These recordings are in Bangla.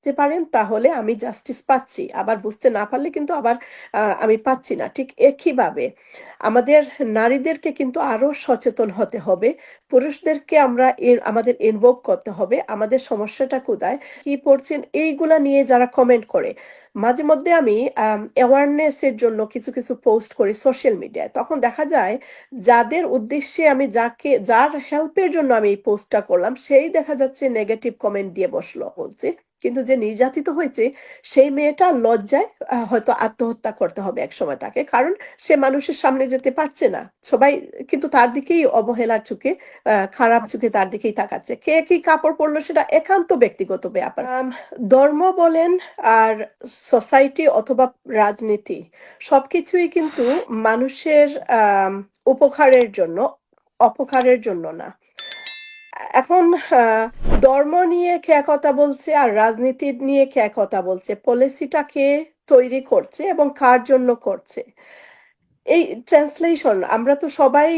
বুঝতে পারেন তাহলে আমি জাস্টিস পাচ্ছি, আবার বুঝতে না পারলে কিন্তু আবার আমি পাচ্ছি না। ঠিক একইভাবে আমাদের নারীদেরকে কিন্তু আরো সচেতন হতে হবে। পুরুষদেরকে আমরা আমাদের ইনভলভ করতে হবে আমাদের সমস্যাটা কোথায়, কি পড়ছেন, এইগুলা নিয়ে যারা কমেন্ট করে। মাঝে মধ্যে আমি অ্যাওয়ারনেস এর জন্য কিছু কিছু পোস্ট করি সোশ্যাল মিডিয়ায়, তখন দেখা যায় যাদের উদ্দেশ্যে আমি যার হেল্পের জন্য আমি এই পোস্টটা করলাম সেই দেখা যাচ্ছে নেগেটিভ কমেন্ট দিয়ে বসলো বলছে, কিন্তু যে নির্যাতিত হয়েছে সেই মেয়েটা লজ্জায় হয়তো আত্মহত্যা করতে হবে এক সময় তাকে, কারণ সে মানুষের সামনে যেতে পারছে না। সবাই কিন্তু তার দিকেই অবহেলার চোখে, খারাপ চোখে তার দিকেই তাকাচ্ছে। কে কি কাপড় পরলো সেটা একান্ত ব্যক্তিগত ব্যাপার। ধর্ম বলেন আর সোসাইটি অথবা রাজনীতি, সবকিছুই কিন্তু মানুষের আম, উপকারের জন্য, অপকারের জন্য না। এখন ধর্ম নিয়ে কে কথা বলছে আর রাজনীতি নিয়ে কে কথা বলছে, পলিসিটা কে তৈরি করছে এবং কার জন্য করছে, এই ট্রান্সলেশন। আমরা তো সবাই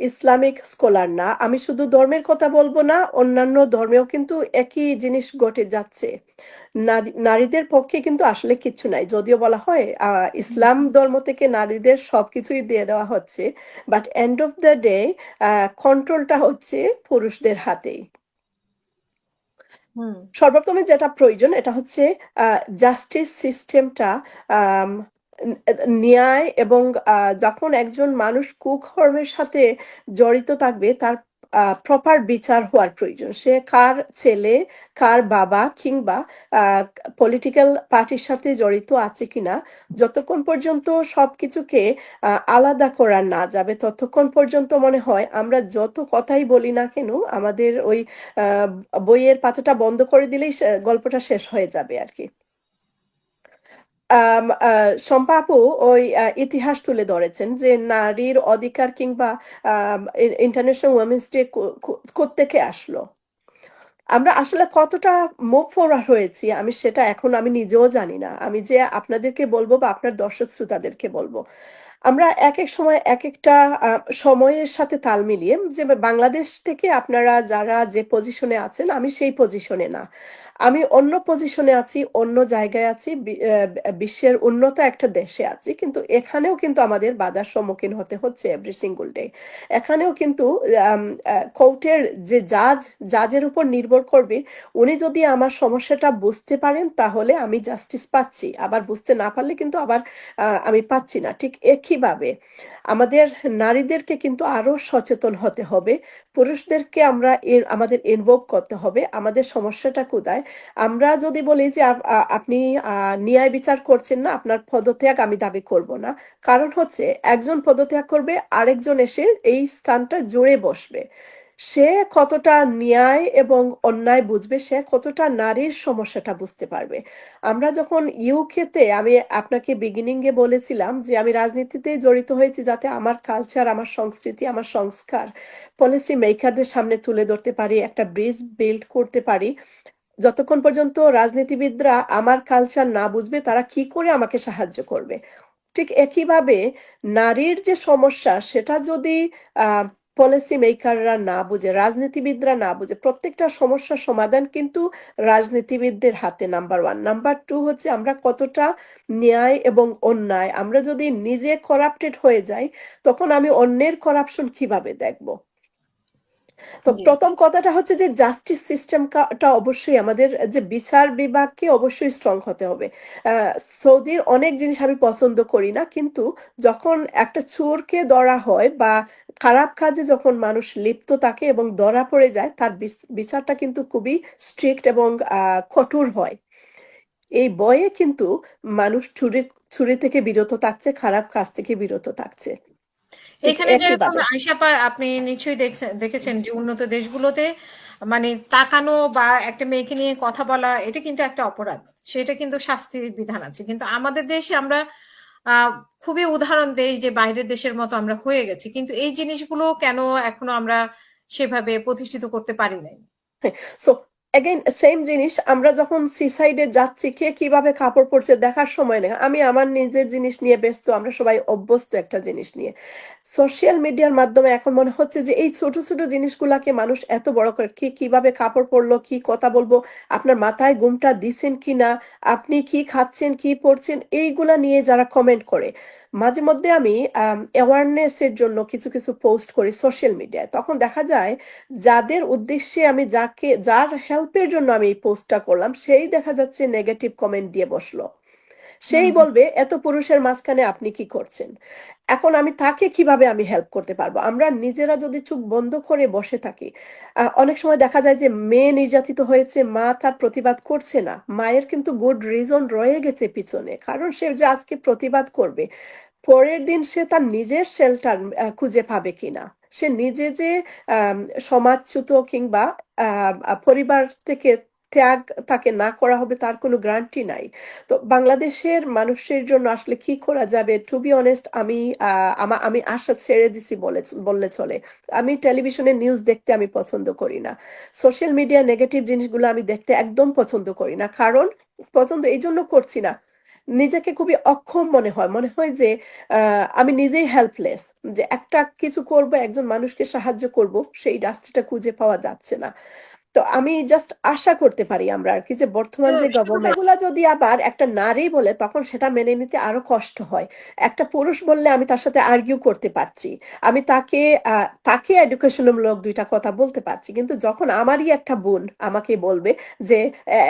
ইসলামিক স্কলার না, আমি শুধু ধর্মের কথা বলবো না, অন্যান্য ধর্মেও কিন্তু একই জিনিস ঘটে যাচ্ছে। নারীদের পক্ষে কিন্তু আসলে কিছু নাই, যদিও বলা হয় ইসলাম ধর্ম থেকে নারীদের সবকিছুই দিয়ে দেওয়া হচ্ছে, but end of the day কন্ট্রোলটা হচ্ছে পুরুষদের হাতেই। হুম। সর্বপ্রথমে যেটা প্রয়োজন এটা হচ্ছে জাস্টিস সিস্টেমটা, ন্যায়, এবং যখন একজন মানুষ কুকর্মের সাথে জড়িত থাকবে তার প্রপার বিচার হওয়ার প্রয়োজন। সে কার ছেলে, কার বাবা, কিংবা পলিটিক্যাল পার্টির সাথে জড়িত আছে কিনা, যতক্ষণ পর্যন্ত সবকিছুকে আলাদা করা না যাবে ততক্ষণ পর্যন্ত মনে হয় আমরা যত কথাই বলি না কেন আমাদের ওই আহ, বইয়ের পাতাটা বন্ধ করে দিলেই গল্পটা শেষ হয়ে যাবে আর কি। শম্পা আপু ওই ইতিহাস তুলে ধরেছেন যে নারীর অধিকার কিংবা ইন্টারন্যাশনাল উইমেন্স ডে কোত্থেকে আসলো। আমরা আসলে কতটা মুভ ফরওয়ার্ড হয়েছি আমি সেটা এখন আমি নিজেও জানি না, আমি যে আপনাদেরকে বলবো বা আপনার দর্শক শ্রোতাদেরকে বলবো। আমরা এক এক সময় এক একটা সময়ের সাথে তাল মিলিয়ে, যে বাংলাদেশ থেকে আপনারা যারা যে পজিশনে আছেন আমি সেই পজিশনে না, আমি অন্য পজিশনে আছি, অন্য জায়গায় আছি, বিশ্বের উন্নত একটা দেশে আছি, কিন্তু এখানেও কিন্তু আমাদের বাধার সম্মুখীন হতে হচ্ছে এভরি সিঙ্গল ডে। এখানেও কিন্তু কোর্টের যে জাজের উপর নির্ভর করবে, উনি যদি আমার সমস্যাটা বুঝতে পারেন তাহলে আমি জাস্টিস পাচ্ছি, আবার বুঝতে না পারলে কিন্তু আবার আমি পাচ্ছি না। ঠিক একইভাবে আমাদের নারীদেরকে কিন্তু আরো সচেতন হতে হবে। পুরুষদেরকে আমরা আমাদের ইনভলভ করতে হবে আমাদের সমস্যাটা কোথায়। আমরা যদি বলি যে আপনি ন্যায় বিচার করছেন না, আপনার পদত্যাগ আমি দাবি করব না, কারণ হচ্ছে একজন পদত্যাগ করবে আরেকজন এসে এই স্থানটা জুড়ে বসবে। সে কতটা ন্যায় এবং অন্যায় বুঝবে, সে কতটা নারীর সমস্যাটা বুঝতে পারবে। আমরা যখন ইউকেতে, আমি আপনাকে বিগিনিং এ বলেছিলাম যে আমি রাজনীতিতে জড়িত হয়েছি যাতে আমার কালচার, আমার সংস্কৃতি, আমার সংস্কার পলিসি মেকারদের সামনে তুলে ধরতে পারি, একটা ব্রিজ বিল্ড করতে পারি। যতক্ষণ পর্যন্ত রাজনীতিবিদরা আমার কালচার না বুঝবে তারা কি করে আমাকে সাহায্য করবে। ঠিক একইভাবে নারীর যে সমস্যা সেটা যদি পলিসি মেকাররা না বুঝে, রাজনীতিবিদরা না বুঝে, প্রত্যেকটা সমস্যার সমাধান কিন্তু রাজনীতিবিদদের হাতে, নাম্বার ওয়ান। নাম্বার টু হচ্ছে আমরা কতটা ন্যায় এবং অন্যায়, আমরা যদি নিজে করাপ্টেড হয়ে যাই তখন আমি অন্যের করাপশন কিভাবে দেখব। তো জি। প্রথম কথাটা হচ্ছে যে জাস্টিস সিস্টেমটা অবশ্যই আমাদের, যে বিচার বিভাগকে অবশ্যই স্ট্রং হতে হবে। সৌদির অনেক জিনিস আমি পছন্দ করি না, কিন্তু যখন একটা চোরকে ধরা হয় বা খারাপ কাজে যখন মানুষ লিপ্ত থাকে এবং ধরা পড়ে যায় তার বিচারটা কিন্তু খুবই স্ট্রিক্ট এবং কঠোর হয়। এই বয়ে কিন্তু মানুষ ছুরি ছুরি থেকে বিরত থাকছে, খারাপ কাজ থেকে বিরত থাকছে। ঠিক এখানে যেরকম একইভাবে আয়শা আপনি নিশ্চয়ই দেখেছেন যে উন্নত দেশগুলোতে মানে তাকানো বা একটা মেয়েকে নিয়ে কথা বলা এটা কিন্তু একটা অপরাধ, সেটা কিন্তু শাস্তির বিধান আছে। কিন্তু আমাদের দেশে আমরা আহ খুবই উদাহরণ দেই যে বাইরের দেশের মতো আমরা হয়ে গেছি, কিন্তু এই জিনিসগুলো কেন এখনো আমরা সেভাবে প্রতিষ্ঠিত করতে পারি নাই? এগেইন সেম জিনিস, আমরা যখন সিসাইডে যাচ্ছি কে কিভাবে কাপড় পরছে দেখার সময় নেই, আমি আমার নিজের জিনিস নিয়ে ব্যস্ত, আমরা সবাই অভ্যস্ত একটা জিনিস নিয়ে। সোশ্যাল মিডিয়ার মাধ্যমে এখন মনে হচ্ছে যে এই ছোট ছোট জিনিসগুলাকে মানুষ এত বড় করে, কি কিভাবে কাপড় পরলো, কি কথা বলবো, আপনার মাথায় ঘুমটা দিছেন কি না, আপনি কি খাচ্ছেন কি পরছেন, এইগুলা নিয়ে যারা কমেন্ট করে। মাঝে মধ্যে আমি অ্যাওয়ারনেস এর জন্য কিছু কিছু পোস্ট করি সোশ্যাল মিডিয়ায়, তখন দেখা যায় যাদের উদ্দেশ্যে আমি যার হেল্পের জন্য আমি এই পোস্টটা করলাম, সেই দেখা যাচ্ছে নেগেটিভ কমেন্ট দিয়ে বসলো। সেই হুম, বলবে এত পুরুষের মাঝখানে আপনি কি করছেন। এখন আমি তাকে কিভাবে আমি হেল্প করতে পারবো? আমরা নিজেরা যদি চোখ বন্ধ করে বসে থাকি, অনেক সময় দেখা যায় যে মেয়ে নির্যাতিত হয়েছে, মা তার প্রতিবাদ করছে না, মায়ের কিন্তু গুড রিজন রয়ে গেছে পিছনে, কারণ সে যে আজকে প্রতিবাদ করবে, পরের দিন সে তার নিজের শেল্টার খুঁজে পাবে কিনা, সে নিজে যে আম, সমাজচ্যুত কিংবা পরিবার থেকে ত্যাগ তাকে না করা হবে তার কোনো গ্যারান্টি নাই। তো বাংলাদেশের মানুষের জন্য আসলে কি করা যাবে, টু বি অনেস্ট আমি আমি আশা ছেড়ে দিছি বললে চলে। আমি টেলিভিশনে নিউজ দেখতে আমি পছন্দ করি না, সোশ্যাল মিডিয়া নেগেটিভ জিনিসগুলো আমি দেখতে একদম পছন্দ করি না। কারণ পছন্দ এই জন্য করছি না, নিজেকে খুবই অক্ষম মনে হয় যে আমি নিজেই হেল্পলেস, যে একটা কিছু করব, একজন মানুষকে সাহায্য করব, সেই রাস্তাটা খুঁজে পাওয়া যাচ্ছে না। তো আমি জাস্ট আশা করতে পারি আমরা আর কি, যে বর্তমান তো যে শুরুটা গভর্নমেন্ট গুলা যদি আবার একটা নারী বলে তখন সেটা মেনে নিতে আরো কষ্ট হয়। একটা পুরুষ বললে আমি তার সাথে আর্গিউ করতে পারছি, আমি তাকে এডুকেশনমূলক দুইটা কথা বলতে পারছি, কিন্তু যখন আমারই একটা বোন আমাকে বলবে যে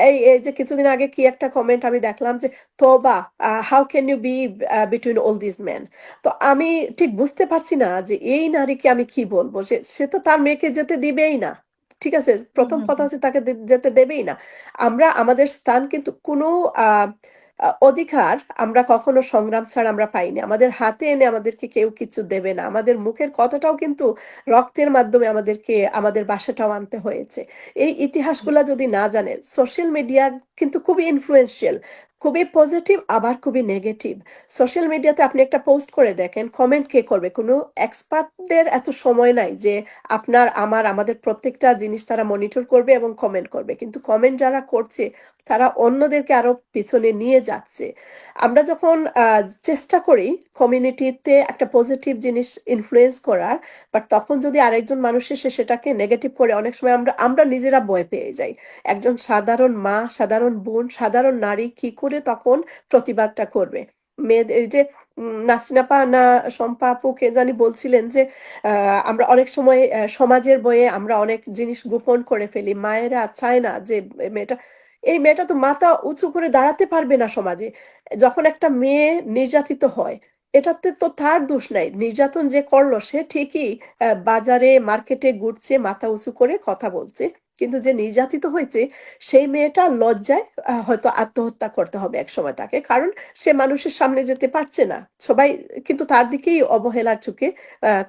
এই যে কিছুদিন আগে কি একটা কমেন্ট আমি দেখলাম যে তোবা, how can you be between all this men. তো আমি ঠিক বুঝতে পারছি না যে এই নারীকে আমি কি বলবো, সে তো তার মেয়েকে যেতে দিবেই না। ঠিক আছে, হুম, প্রথম হুম, কথা হুম। হচ্ছে তাকে যেতে দেবেই না। আমরা আমাদের স্থান কিন্তু কোনো আহ অধিকার আমরা কখনো সংগ্রাম ছাড়া আমরা পাইনি, আমাদের হাতে এনে আমাদেরকে কেউ কিছু দেবে না, আমাদের মুখের কথাটাও কিন্তু রক্তের মাধ্যমে আমাদেরকে আমাদের বাসাটাও আনতে হয়েছে। এই ইতিহাসগুলা যদি না জানেন, সোশ্যাল মিডিয়া কিন্তু খুবই ইনফ্লুয়েন্সিয়াল, খুবই পজিটিভ আবার খুবই নেগেটিভ। সোশ্যাল মিডিয়াতে আপনি একটা পোস্ট করে দেখেন, কমেন্ট কে করবে? কোনো এক্সপার্টদের এত সময় নাই যে আমাদের প্রত্যেকটা জিনিস তারা মনিটর করবে এবং কমেন্ট করবে, কিন্তু কমেন্ট যারা করছে তারা অন্যদেরকে আরো পিছনে নিয়ে যাচ্ছে। আমরা যখন চেষ্টা করি কমিউনিটিতে একটা পজিটিভ জিনিস ইনফ্লুয়েন্স করার, বাট তখন যদি আরেকজন মানুষ এসে সেটাকে নেগেটিভ করে, অনেক সময় আমরা আমরা নিজেরা ভয় পেয়ে যাই। একজন সাধারণ মা, সাধারণ বোন, সাধারণ নারী কি করে তখন প্রতিবাদটা করবে? মেয়েদের এই যে নাসরিন আপা না শম্পা আপু কে জানি বলছিলেন যে আমরা অনেক সময় সমাজের বয়ে আমরা অনেক জিনিস গোপন করে ফেলি, মায়েরা চায় না যে মেয়েটা, এই মেয়েটা তো মাথা উঁচু করে দাঁড়াতে পারবে না সমাজে। যখন একটা মেয়ে নির্যাতিত হয়, এটাতে তো তার দোষ নাই, নির্যাতন যে করলো সে ঠিকই বাজারে মার্কেটে ঘুরছে, মাথা উঁচু করে কথা বলছে, কিন্তু যে নির্যাতিত হয়েছে সেই মেয়েটা লজ্জায় হয়তো আত্মহত্যা করতে হবে এক সময় তাকে, কারণ সে মানুষের সামনে যেতে পারছে না। সবাই কিন্তু তার দিকেই অবহেলার চোখে,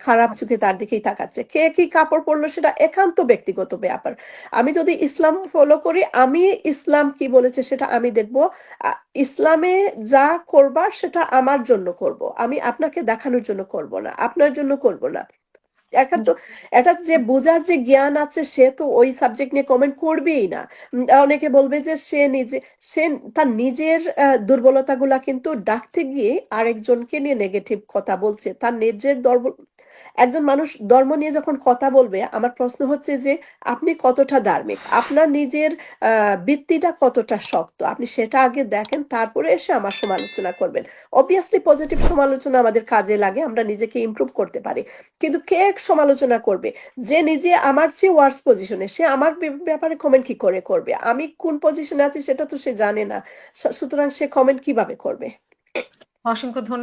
খারাপ চোখে তার দিকেই তাকাচ্ছে। কে কি কাপড় পরলো সেটা একান্ত ব্যক্তিগত ব্যাপার। আমি যদি ইসলাম ফলো করি, আমি ইসলাম কি বলেছে সেটা আমি দেখবো। ইসলামে যা করবার সেটা আমার জন্য করব, আমি আপনাকে দেখানোর জন্য করব না, আপনার জন্য করব না। এখন তো এটা যে বোঝার যে জ্ঞান আছে সে তো ওই সাবজেক্ট নিয়ে কমেন্ট করবেই না। অনেকে বলবে যে সে তার নিজের দুর্বলতাগুলা কিন্তু ডাকতে গিয়ে আরেকজনকে নিয়ে নেগেটিভ কথা বলছে, তার নিজের একজন মানুষ ধর্ম নিয়ে যখন কথা বলবে, আমার প্রশ্ন হচ্ছে যে আপনি কতটা ধার্মিক, আপনার নিজের ভিত্তিটা কতটা শক্ত, আপনি সেটা আগে দেখেন, তারপরে এসে আমার সমালোচনা করবেন। অবভিয়াসলি পজিটিভ সমালোচনা আমাদের কাজে লাগে, আমরা নিজেকে ইমপ্রুভ করতে পারি, কিন্তু কে সমালোচনা করবে? যে নিজে আমার চেয়ে ওয়ার্স পজিশনে, সে আমার ব্যাপারে কমেন্ট কি করে করবে? আমি কোন পজিশনে আছি সেটা তো সে জানে না, সুতরাং সে কমেন্ট কিভাবে করবে? অসংখ্য ধন্যবাদ।